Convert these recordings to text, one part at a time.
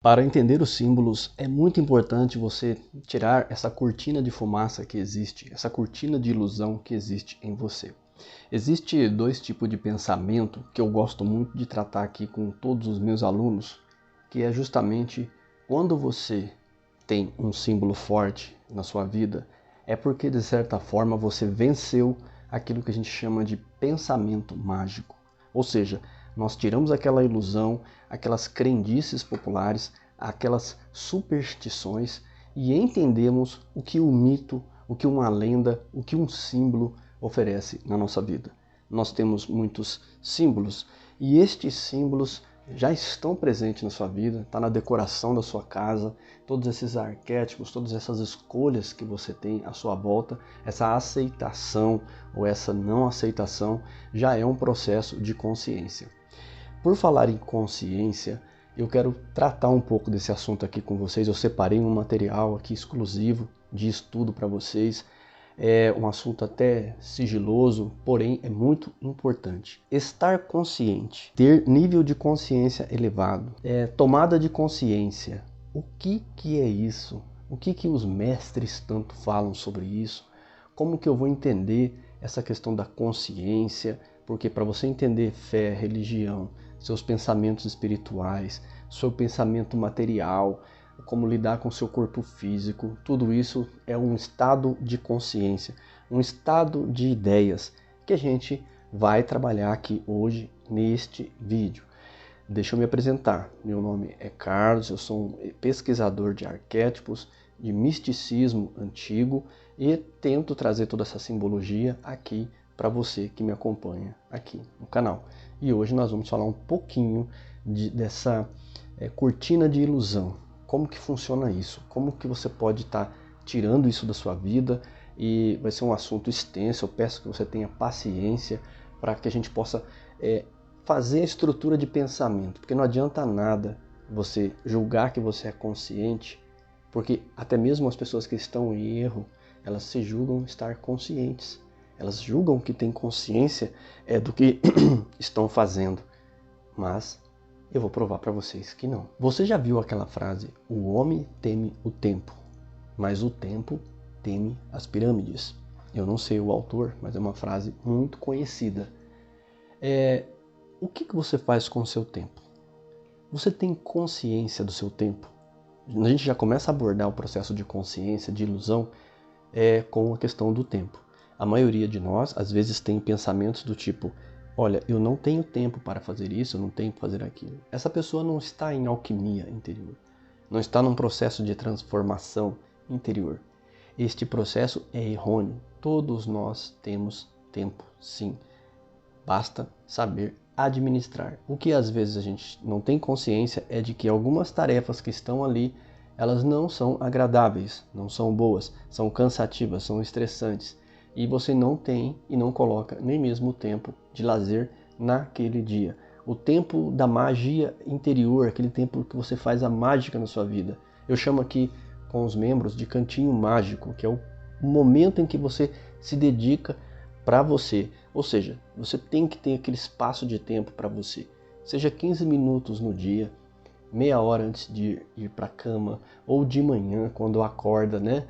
Para entender os símbolos, é muito importante você tirar essa cortina de fumaça que existe, essa cortina de ilusão que existe em você. Existe dois tipos de pensamento que eu gosto muito de tratar aqui com todos os meus alunos, que é justamente quando você tem um símbolo forte na sua vida, é porque de certa forma você venceu aquilo que a gente chama de pensamento mágico. Ou seja, nós tiramos aquela ilusão, aquelas crendices populares, aquelas superstições e entendemos o que o mito, o que uma lenda, o que um símbolo oferece na nossa vida. Nós temos muitos símbolos e estes símbolos já estão presentes na sua vida, está na decoração da sua casa, todos esses arquétipos, todas essas escolhas que você tem à sua volta, essa aceitação ou essa não aceitação já é um processo de consciência. Por falar em consciência, eu quero tratar um pouco desse assunto aqui com vocês. Eu separei um material aqui exclusivo de estudo para vocês. É um assunto até sigiloso, porém é muito importante. Estar consciente, ter nível de consciência elevado, tomada de consciência. O que é isso? O que os mestres tanto falam sobre isso? Como que eu vou entender essa questão da consciência? Porque para você entender fé, religião, seus pensamentos espirituais, seu pensamento material, como lidar com seu corpo físico, tudo isso é um estado de consciência, um estado de ideias que a gente vai trabalhar aqui hoje neste vídeo. Deixa eu me apresentar. Meu nome é Carlos, eu sou um pesquisador de arquétipos, de misticismo antigo e tento trazer toda essa simbologia aqui para você que me acompanha aqui no canal. E hoje nós vamos falar um pouquinho dessa cortina de ilusão. Como que funciona isso? Como que você pode estar tirando isso da sua vida? E vai ser um assunto extenso, eu peço que você tenha paciência para que a gente possa fazer a estrutura de pensamento. Porque não adianta nada você julgar que você é consciente, porque até mesmo as pessoas que estão em erro, elas se julgam estar conscientes. Elas julgam que têm consciência do que estão fazendo. Mas eu vou provar para vocês que não. Você já viu aquela frase, o homem teme o tempo, mas o tempo teme as pirâmides? Eu não sei o autor, mas é uma frase muito conhecida. O que você faz com o seu tempo? Você tem consciência do seu tempo? A gente já começa a abordar o processo de consciência, de ilusão, com a questão do tempo. A maioria de nós, às vezes, tem pensamentos do tipo, olha, eu não tenho tempo para fazer isso, eu não tenho para fazer aquilo. Essa pessoa não está em alquimia interior, não está num processo de transformação interior. Este processo é errôneo. Todos nós temos tempo, sim. Basta saber administrar. O que às vezes a gente não tem consciência é de que algumas tarefas que estão ali, elas não são agradáveis, não são boas, são cansativas, são estressantes. E você não tem e não coloca nem mesmo o tempo de lazer naquele dia. O tempo da magia interior, aquele tempo que você faz a mágica na sua vida. Eu chamo aqui com os membros de cantinho mágico, que é o momento em que você se dedica para você. Ou seja, você tem que ter aquele espaço de tempo para você. Seja 15 minutos no dia, meia hora antes de ir para a cama, ou de manhã, quando acorda, né?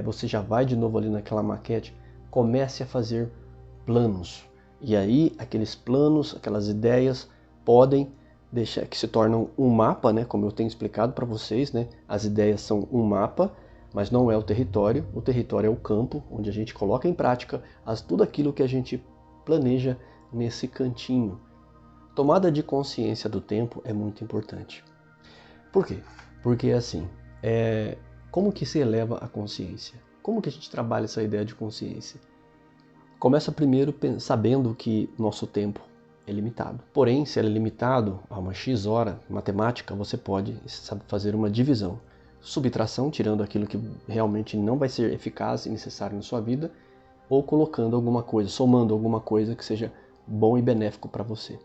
Você já vai de novo ali naquela maquete. Comece a fazer planos. E aí, aqueles planos, aquelas ideias podem deixar que se tornam um mapa, né? Como eu tenho explicado para vocês, né? As ideias são um mapa, mas não é o território. O território é o campo, onde a gente coloca em prática tudo aquilo que a gente planeja nesse cantinho. Tomada de consciência do tempo é muito importante. Por quê? Porque assim, como que se eleva a consciência? Como que a gente trabalha essa ideia de consciência? Começa primeiro sabendo que nosso tempo é limitado. Porém, se ele é limitado a uma X hora matemática, você pode fazer uma divisão. Subtração, tirando aquilo que realmente não vai ser eficaz e necessário na sua vida, ou colocando alguma coisa, somando alguma coisa que seja bom e benéfico para você.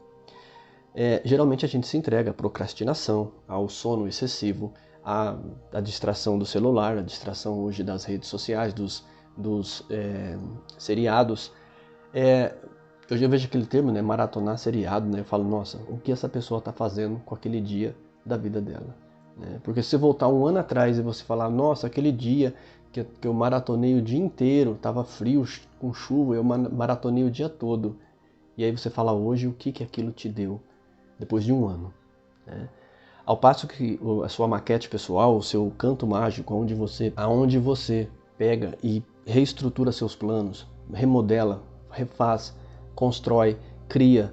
Geralmente a gente se entrega à procrastinação, ao sono excessivo, à distração do celular, à distração hoje das redes sociais, dos seriados. Eu já vejo aquele termo, né, maratonar seriado, né? Eu falo, nossa, o que essa pessoa está fazendo com aquele dia da vida dela? né? Porque se você voltar um ano atrás e você falar, nossa, aquele dia que eu maratonei o dia inteiro, estava frio, com chuva, eu maratonei o dia todo. E aí você fala hoje o que aquilo te deu depois de um ano, né? Ao passo que a sua maquete pessoal, o seu canto mágico, aonde você pega e reestrutura seus planos, remodela, refaz, constrói, cria,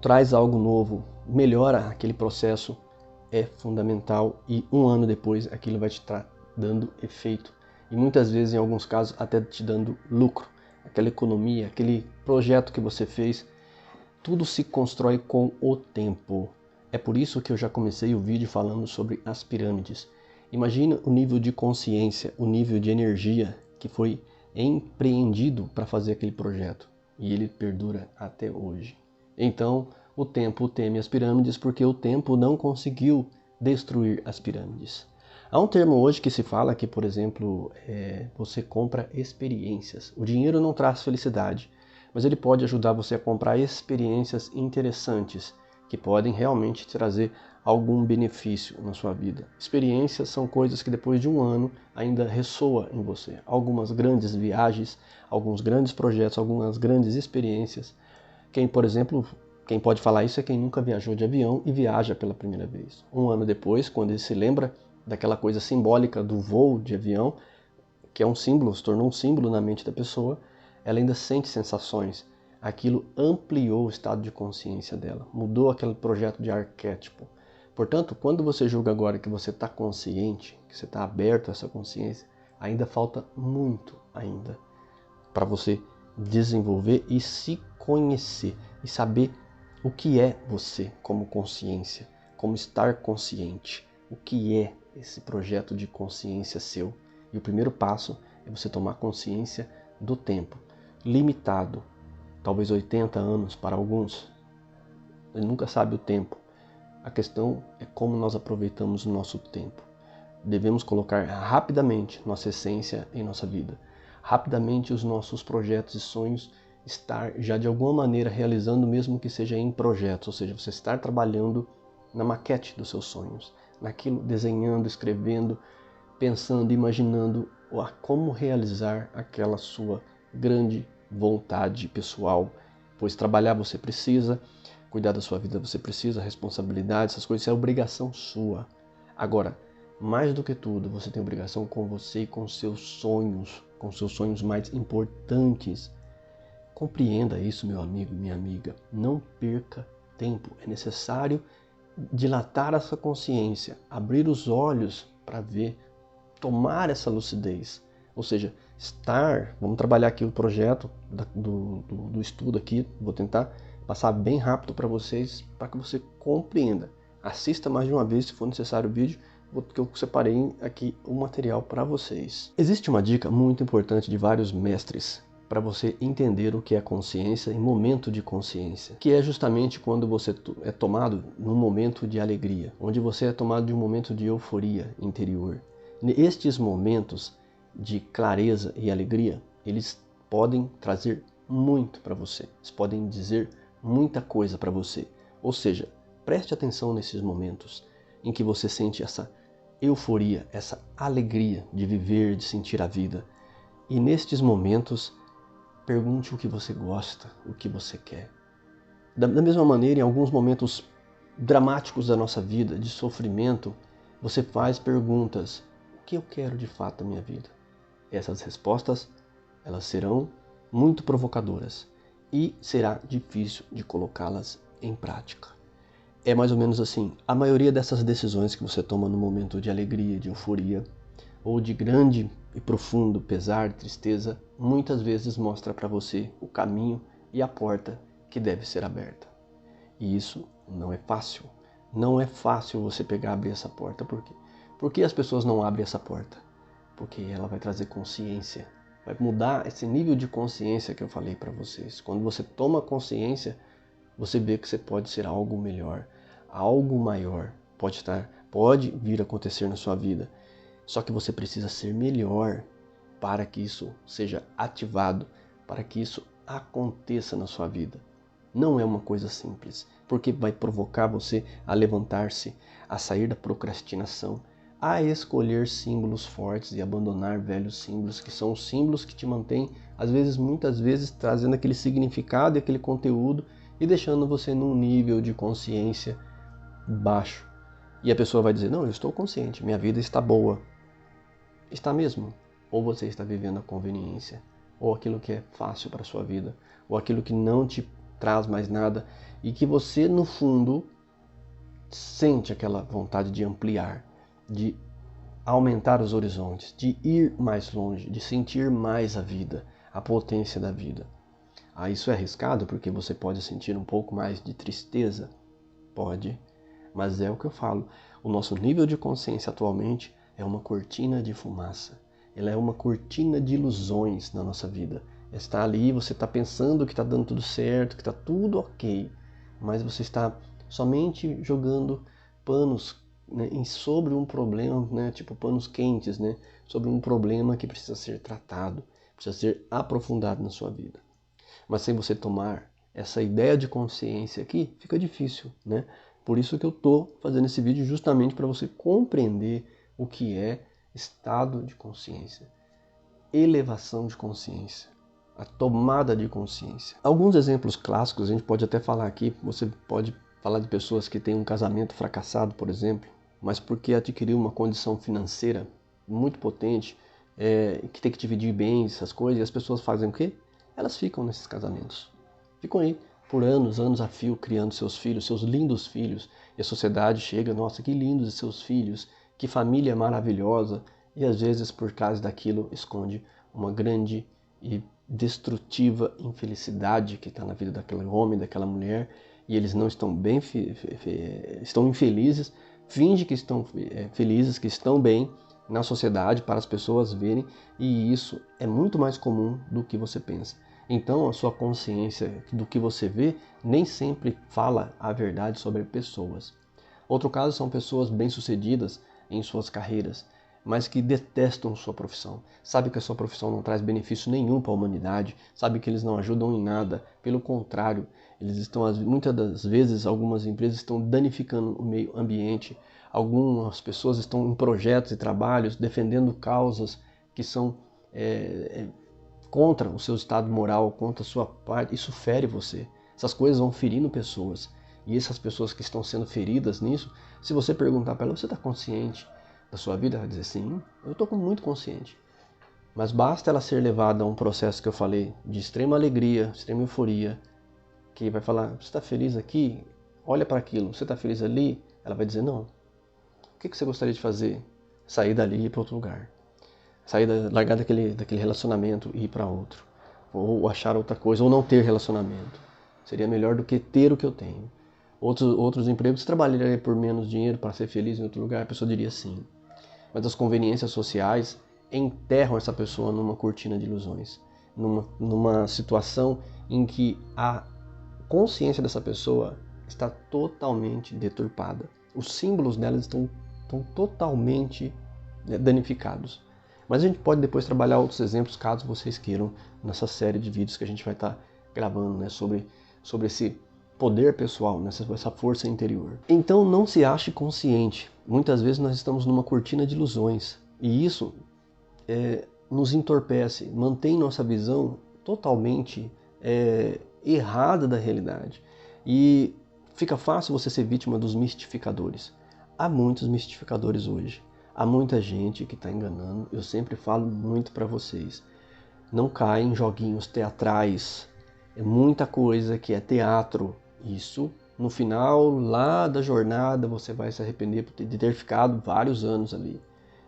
traz algo novo, melhora aquele processo, é fundamental, e um ano depois aquilo vai te estar dando efeito. E muitas vezes, em alguns casos, até te dando lucro. Aquela economia, aquele projeto que você fez, tudo se constrói com o tempo. É por isso que eu já comecei o vídeo falando sobre as pirâmides. Imagina o nível de consciência, o nível de energia que foi empreendido para fazer aquele projeto. E ele perdura até hoje. Então, o tempo teme as pirâmides porque o tempo não conseguiu destruir as pirâmides. Há um termo hoje que se fala que, por exemplo, você compra experiências. O dinheiro não traz felicidade, mas ele pode ajudar você a comprar experiências interessantes que podem realmente trazer algum benefício na sua vida. Experiências são coisas que depois de um ano ainda ressoa em você. Algumas grandes viagens, alguns grandes projetos, algumas grandes experiências. Por exemplo, quem pode falar isso é quem nunca viajou de avião e viaja pela primeira vez. Um ano depois, quando ele se lembra daquela coisa simbólica do voo de avião, que é um símbolo, se tornou um símbolo na mente da pessoa, ela ainda sente sensações. Aquilo ampliou o estado de consciência dela, mudou aquele projeto de arquétipo. Portanto, quando você julga agora que você está consciente, que você está aberto a essa consciência, ainda falta muito ainda para você desenvolver e se conhecer e saber o que é você como consciência, como estar consciente, o que é esse projeto de consciência seu. E o primeiro passo é você tomar consciência do tempo, limitado, talvez 80 anos para alguns. Ele nunca sabe o tempo. A questão é como nós aproveitamos o nosso tempo. Devemos colocar rapidamente nossa essência em nossa vida. Rapidamente os nossos projetos e sonhos estar já de alguma maneira realizando, mesmo que seja em projetos, ou seja, você estar trabalhando na maquete dos seus sonhos, naquilo, desenhando, escrevendo, pensando, imaginando como realizar aquela sua grande vontade pessoal, pois trabalhar você precisa, cuidar da sua vida você precisa, responsabilidade, essas coisas é obrigação sua. Agora, mais do que tudo, você tem obrigação com você e com seus sonhos mais importantes. Compreenda isso, meu amigo, minha amiga. Não perca tempo. É necessário dilatar essa consciência, abrir os olhos para ver, tomar essa lucidez. Ou seja, vamos trabalhar aqui o projeto do estudo aqui, vou tentar passar bem rápido para vocês, para que você compreenda. Assista mais de uma vez, se for necessário, o vídeo, porque eu separei aqui o material para vocês. Existe uma dica muito importante de vários mestres para você entender o que é consciência e momento de consciência, que é justamente quando você é tomado num momento de alegria, onde você é tomado de um momento de euforia interior. Estes momentos de clareza e alegria, eles podem trazer muito para você, eles podem dizer muita coisa para você. Ou seja, preste atenção nesses momentos em que você sente essa euforia, essa alegria de viver, de sentir a vida. E nestes momentos, pergunte o que você gosta, o que você quer. Da mesma maneira, em alguns momentos dramáticos da nossa vida, de sofrimento, você faz perguntas: o que eu quero de fato da minha vida? Essas respostas, elas serão muito provocadoras e será difícil de colocá-las em prática. É mais ou menos assim, a maioria dessas decisões que você toma no momento de alegria, de euforia, ou de grande e profundo pesar, tristeza, muitas vezes mostra para você o caminho e a porta que deve ser aberta. E isso não é fácil. Não é fácil você pegar e abrir essa porta. Por quê? Por que as pessoas não abrem essa porta? Porque ela vai trazer consciência. Vai mudar esse nível de consciência que eu falei para vocês. Quando você toma consciência, você vê que você pode ser algo melhor, algo maior. Pode vir a acontecer na sua vida. Só que você precisa ser melhor para que isso seja ativado, para que isso aconteça na sua vida. Não é uma coisa simples, porque vai provocar você a levantar-se, a sair da procrastinação a escolher símbolos fortes e abandonar velhos símbolos, que são os símbolos que te mantêm, às vezes, muitas vezes, trazendo aquele significado e aquele conteúdo e deixando você num nível de consciência baixo. E a pessoa vai dizer, não, eu estou consciente, minha vida está boa. Está mesmo? Ou você está vivendo a conveniência, ou aquilo que é fácil para a sua vida, ou aquilo que não te traz mais nada e que você, no fundo, sente aquela vontade de ampliar, de aumentar os horizontes, de ir mais longe, de sentir mais a vida, a potência da vida. Isso é arriscado porque você pode sentir um pouco mais de tristeza? Pode, mas é o que eu falo. O nosso nível de consciência atualmente é uma cortina de fumaça. Ela é uma cortina de ilusões na nossa vida. Está ali, você está pensando que está dando tudo certo, que está tudo ok, mas você está somente jogando panos, né, sobre um problema, né, tipo panos quentes, né, sobre um problema que precisa ser tratado, precisa ser aprofundado na sua vida. Mas sem você tomar essa ideia de consciência aqui, fica difícil, né? Por isso que eu estou fazendo esse vídeo justamente para você compreender o que é estado de consciência, elevação de consciência, a tomada de consciência. Alguns exemplos clássicos, a gente pode até falar aqui, você pode falar de pessoas que têm um casamento fracassado, por exemplo, mas porque adquiriu uma condição financeira muito potente, que tem que dividir bens, essas coisas, e as pessoas fazem o quê? Elas ficam nesses casamentos. Ficam aí por anos a fio, criando seus filhos, seus lindos filhos, e a sociedade chega, nossa, que lindos seus filhos, que família maravilhosa, e às vezes por trás daquilo esconde uma grande e destrutiva infelicidade que está na vida daquele homem, daquela mulher, e eles não estão bem, estão infelizes, fingem que estão felizes, que estão bem na sociedade para as pessoas verem, e isso é muito mais comum do que você pensa. Então a sua consciência do que você vê nem sempre fala a verdade sobre pessoas. Outro caso são pessoas bem-sucedidas em suas carreiras, mas que detestam sua profissão. Sabe que a sua profissão não traz benefício nenhum para a humanidade, sabe que eles não ajudam em nada, pelo contrário, eles estão, muitas das vezes, algumas empresas estão danificando o meio ambiente, algumas pessoas estão em projetos e trabalhos defendendo causas que são contra o seu estado moral, contra a sua parte, isso fere você. Essas coisas vão ferindo pessoas. E essas pessoas que estão sendo feridas nisso, se você perguntar para ela, você está consciente da sua vida? Ela vai dizer, sim, eu estou muito consciente. Mas basta ela ser levada a um processo que eu falei, de extrema alegria, extrema euforia, que vai falar, você está feliz aqui? Olha para aquilo, você está feliz ali? Ela vai dizer, não. O que você gostaria de fazer? Sair dali e ir para outro lugar. Largar daquele relacionamento e ir para outro. Ou achar outra coisa, ou não ter relacionamento. Seria melhor do que ter o que eu tenho. Outros empregos, você trabalharia por menos dinheiro para ser feliz em outro lugar? A pessoa diria sim. Mas as conveniências sociais enterram essa pessoa numa cortina de ilusões. Numa situação em que a consciência dessa pessoa está totalmente deturpada. Os símbolos dela estão totalmente danificados. Mas a gente pode depois trabalhar outros exemplos, caso vocês queiram, nessa série de vídeos que a gente vai estar gravando, né, sobre esse poder pessoal, né, essa força interior. Então não se ache consciente. Muitas vezes nós estamos numa cortina de ilusões. E isso nos entorpece, mantém nossa visão totalmente errada da realidade. E fica fácil você ser vítima dos mistificadores. Há muitos mistificadores hoje. Há muita gente que está enganando. Eu sempre falo muito para vocês. Não caem em joguinhos teatrais. É muita coisa que é teatro. Isso, no final lá da jornada, você vai se arrepender de ter ficado vários anos ali.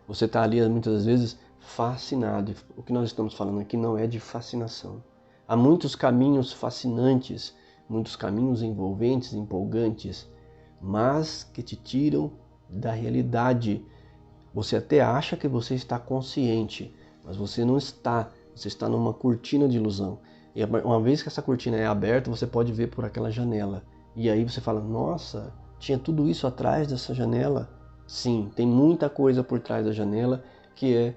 Você está ali muitas vezes fascinado. O que nós estamos falando aqui não é de fascinação. Há muitos caminhos fascinantes, muitos caminhos envolventes, empolgantes, mas que te tiram da realidade. Você até acha que você está consciente, mas você não está. Você está numa cortina de ilusão. E uma vez que essa cortina é aberta, você pode ver por aquela janela. E aí você fala, nossa, tinha tudo isso atrás dessa janela? Sim, tem muita coisa por trás da janela, que é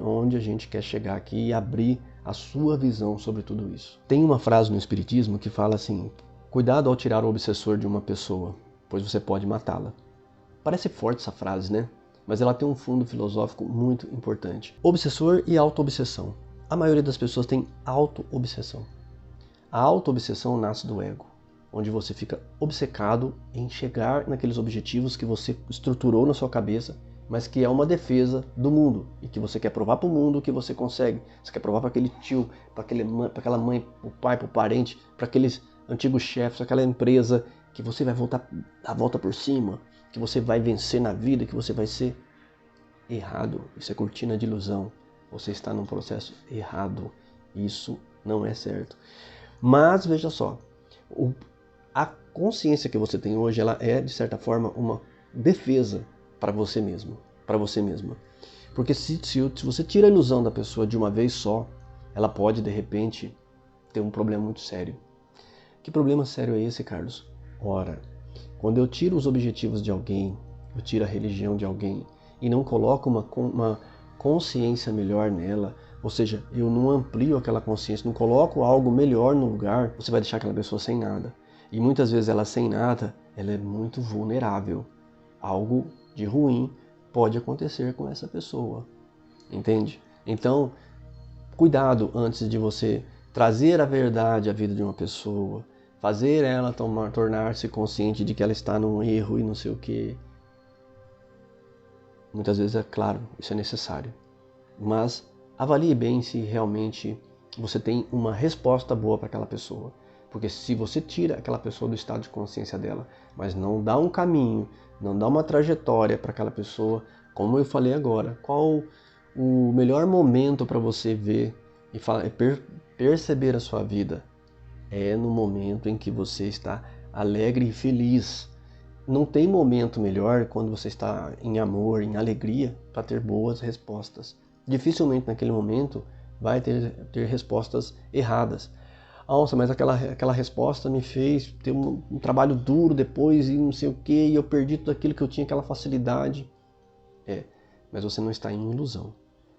onde a gente quer chegar aqui e abrir a sua visão sobre tudo isso. Tem uma frase no Espiritismo que fala assim, cuidado ao tirar o obsessor de uma pessoa, pois você pode matá-la. Parece forte essa frase, né? mas ela tem um fundo filosófico muito importante. Obsessor e auto-obsessão. A maioria das pessoas tem auto-obsessão. A auto-obsessão nasce do ego, onde você fica obcecado em chegar naqueles objetivos que você estruturou na sua cabeça, mas que é uma defesa do mundo e que você quer provar para o mundo que você consegue. Você quer provar para aquele tio, para aquela mãe, para o pai, para o parente, para aqueles antigos chefes, aquela empresa, que você vai voltar a volta por cima, que você vai vencer na vida, que você vai ser errado. Isso é cortina de ilusão. Você está num processo errado. Isso não é certo. Mas veja só, a consciência que você tem hoje, ela é de certa forma uma defesa para você mesmo, para você mesma. Porque se você tira a ilusão da pessoa de uma vez só, ela pode de repente ter um problema muito sério. Que problema sério é esse, Carlos? Ora, quando eu tiro os objetivos de alguém, eu tiro a religião de alguém e não coloco uma consciência melhor nela, ou seja, eu não amplio aquela consciência, não coloco algo melhor no lugar, você vai deixar aquela pessoa sem nada. E muitas vezes ela sem nada, ela é muito vulnerável. Algo de ruim pode acontecer com essa pessoa, entende? Então, cuidado antes de você trazer a verdade à vida de uma pessoa, fazer ela tornar-se consciente de que ela está num erro e não sei o quê. Muitas vezes, é claro, isso é necessário. Mas avalie bem se realmente você tem uma resposta boa para aquela pessoa. Porque se você tira aquela pessoa do estado de consciência dela, mas não dá um caminho, não dá uma trajetória para aquela pessoa, como eu falei agora, qual o melhor momento para você ver e perceber a sua vida? É no momento em que você está alegre e feliz. Não tem momento melhor quando você está em amor, em alegria, para ter boas respostas. Dificilmente naquele momento vai ter respostas erradas. Nossa, mas aquela resposta me fez ter um trabalho duro depois e não sei o que, e eu perdi tudo aquilo que eu tinha, aquela facilidade. Mas você não está em ilusão.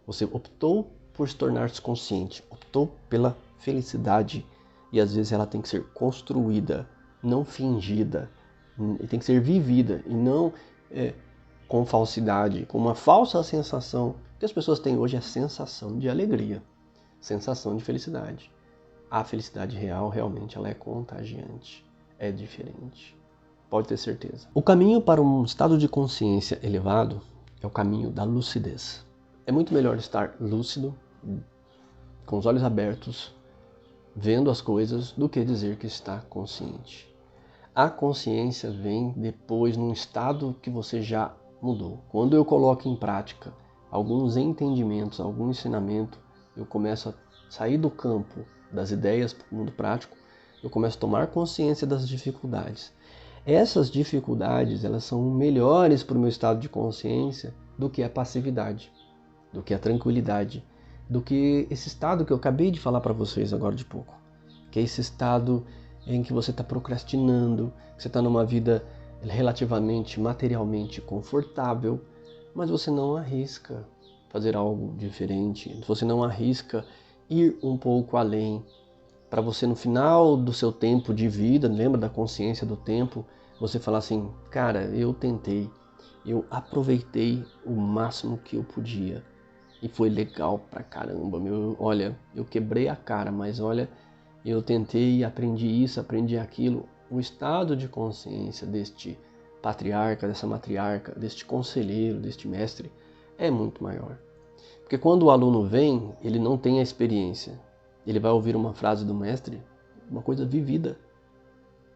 Você optou por se tornar-se consciente, optou pela felicidade. E às vezes ela tem que ser construída, não fingida. E tem que ser vivida e não com falsidade, com uma falsa sensação. O que as pessoas têm hoje é sensação de alegria, sensação de felicidade. A felicidade real, realmente, ela é contagiante, é diferente. Pode ter certeza. O caminho para um estado de consciência elevado é o caminho da lucidez. É muito melhor estar lúcido, com os olhos abertos, vendo as coisas, do que dizer que está consciente. A consciência vem depois num estado que você já mudou. Quando eu coloco em prática alguns entendimentos, algum ensinamento, eu começo a sair do campo das ideias para o mundo prático, eu começo a tomar consciência das dificuldades. Essas dificuldades, elas são melhores para o meu estado de consciência do que a passividade, do que a tranquilidade, do que esse estado que eu acabei de falar para vocês agora de pouco, que é esse estado em que você está procrastinando, que você está numa vida relativamente materialmente confortável, mas você não arrisca fazer algo diferente, você não arrisca ir um pouco além, para você no final do seu tempo de vida, lembra da consciência do tempo, você falar assim, cara, eu tentei, eu aproveitei o máximo que eu podia e foi legal pra caramba, olha, eu quebrei a cara, mas olha, eu tentei, aprendi isso, aprendi aquilo. O estado de consciência deste patriarca, dessa matriarca, deste conselheiro, deste mestre, é muito maior. Porque quando o aluno vem, ele não tem a experiência. Ele vai ouvir uma frase do mestre, uma coisa vivida.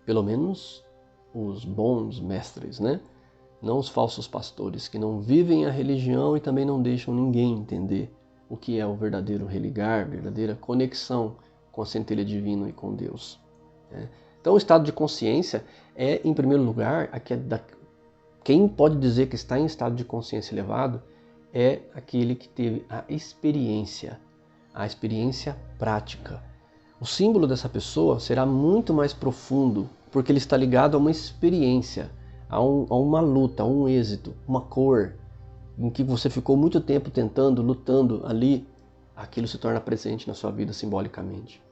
Pelo menos os bons mestres, né? Não os falsos pastores, que não vivem a religião e também não deixam ninguém entender o que é o verdadeiro religar, verdadeira conexão com a centelha divina e com Deus. Então o estado de consciência é, em primeiro lugar, quem pode dizer que está em estado de consciência elevado é aquele que teve a experiência prática. O símbolo dessa pessoa será muito mais profundo, porque ele está ligado a uma experiência, a uma luta, a um êxito, uma cor, em que você ficou muito tempo tentando, lutando ali, aquilo se torna presente na sua vida simbolicamente.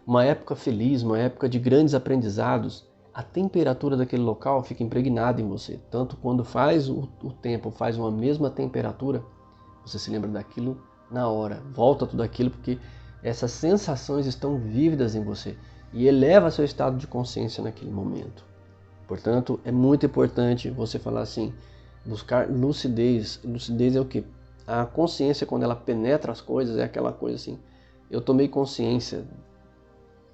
Uma época feliz, uma época de grandes aprendizados, a temperatura daquele local fica impregnada em você. Tanto quando faz o tempo, faz uma mesma temperatura, você se lembra daquilo na hora. Volta tudo aquilo porque essas sensações estão vívidas em você e eleva seu estado de consciência naquele momento. Portanto, é muito importante você falar assim, buscar lucidez. Lucidez é o quê? A consciência, quando ela penetra as coisas, é aquela coisa assim, eu tomei consciência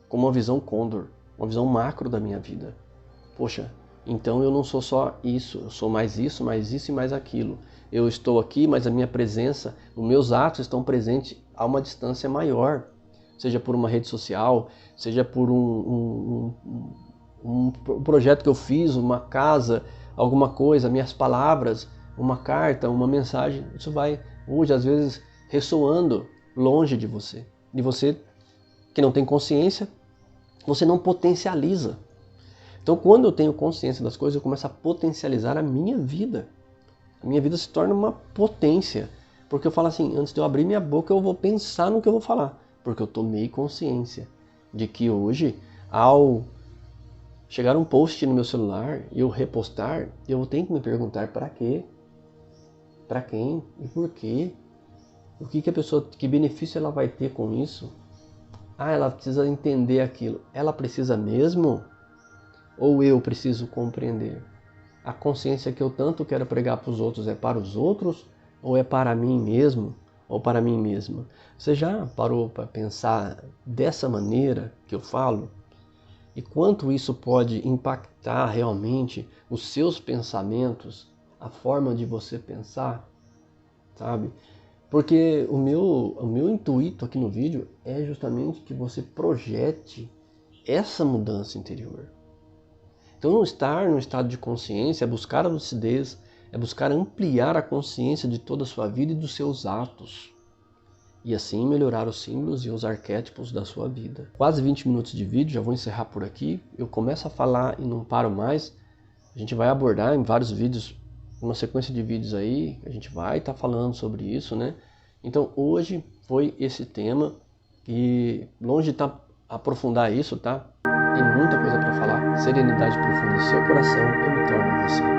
com uma visão Condor, uma visão macro da minha vida. Poxa, então eu não sou só isso, eu sou mais isso e mais aquilo. Eu estou aqui, mas a minha presença, os meus atos estão presentes a uma distância maior. Seja por uma rede social, seja por um projeto que eu fiz, uma casa, alguma coisa, minhas palavras, uma carta, uma mensagem. Isso vai hoje, às vezes, ressoando longe de você. E você que não tem consciência, você não potencializa. Então, quando eu tenho consciência das coisas, eu começo a potencializar a minha vida. A minha vida se torna uma potência. Porque eu falo assim, antes de eu abrir minha boca, eu vou pensar no que eu vou falar. Porque eu tomei consciência de que hoje, ao chegar um post no meu celular e eu repostar, eu tenho que me perguntar para quê? Para quem? E por quê? O que a pessoa, que benefício ela vai ter com isso? Ah, ela precisa entender aquilo. Ela precisa mesmo? Ou eu preciso compreender? A consciência que eu tanto quero pregar para os outros é para os outros? Ou é para mim mesmo? Ou para mim mesma? Você já parou para pensar dessa maneira que eu falo? E quanto isso pode impactar realmente os seus pensamentos, a forma de você pensar, sabe? Porque o meu intuito aqui no vídeo é justamente que você projete essa mudança interior. Então, estar no estado de consciência é buscar a lucidez, é buscar ampliar a consciência de toda a sua vida e dos seus atos. E assim melhorar os símbolos e os arquétipos da sua vida. Quase 20 minutos de vídeo, já vou encerrar por aqui. Eu começo a falar e não paro mais. A gente vai abordar em vários vídeos, uma sequência de vídeos aí, a gente vai estar falando sobre isso, né? Então hoje foi esse tema e longe de aprofundar isso, tá? Tem muita coisa para falar. Serenidade profunda do seu coração, eu me torno você.